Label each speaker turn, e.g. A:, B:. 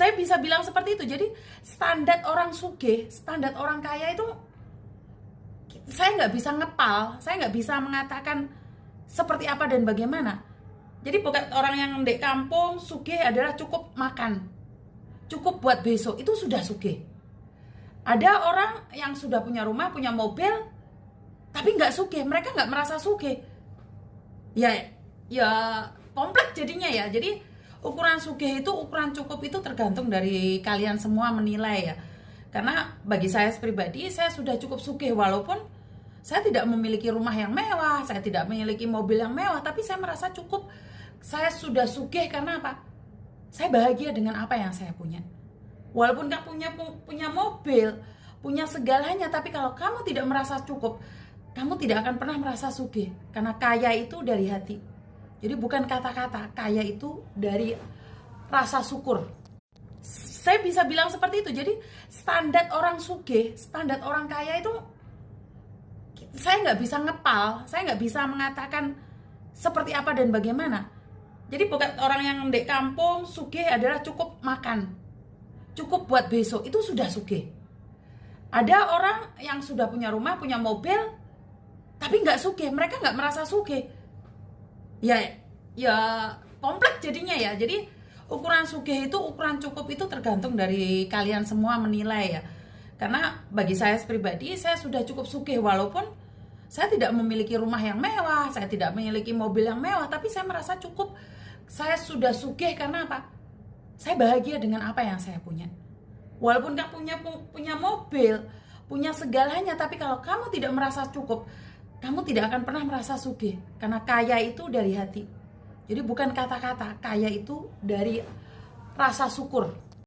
A: Saya bisa bilang seperti itu. Jadi standar orang sugih, standar orang kaya itu saya nggak bisa ngepal, saya nggak bisa mengatakan seperti apa dan bagaimana. Jadi bukan orang yang di kampung sugih adalah cukup makan, cukup buat besok, itu sudah sugih. Ada orang yang sudah punya rumah, punya mobil, tapi nggak sugih, mereka nggak merasa sugih. Ya kompleks jadinya ya. Jadi ukuran sugih itu, ukuran cukup itu tergantung dari kalian semua menilai ya. Karena bagi saya pribadi, saya sudah cukup sugih walaupun saya tidak memiliki rumah yang mewah, saya tidak memiliki mobil yang mewah, tapi saya merasa cukup. Saya sudah sugih karena apa? Saya bahagia dengan apa yang saya punya. Walaupun kamu punya mobil, punya segalanya, tapi kalau kamu tidak merasa cukup, kamu tidak akan pernah merasa sugih. Karena kaya itu dari hati. Jadi bukan kata-kata, kaya itu dari rasa syukur. Saya bisa bilang seperti itu. Jadi standar orang sugih, standar orang kaya itu saya nggak bisa ngepal, saya nggak bisa mengatakan seperti apa dan bagaimana. Jadi bukan orang yang di kampung sugih adalah cukup makan, cukup buat besok, itu sudah sugih. Ada orang yang sudah punya rumah, punya mobil, tapi nggak sugih, mereka nggak merasa sugih. Ya kompleks jadinya ya. Jadi ukuran sugih itu, ukuran cukup itu tergantung dari kalian semua menilai ya. Karena bagi saya pribadi, saya sudah cukup sugih walaupun saya tidak memiliki rumah yang mewah, saya tidak memiliki mobil yang mewah, tapi saya merasa cukup. Saya sudah sugih karena apa? Saya bahagia dengan apa yang saya punya. Walaupun kamu punya mobil, punya segalanya, tapi kalau kamu tidak merasa cukup, kamu tidak akan pernah merasa sugih. Karena kaya itu dari hati. Jadi bukan kata-kata, kaya itu dari rasa syukur.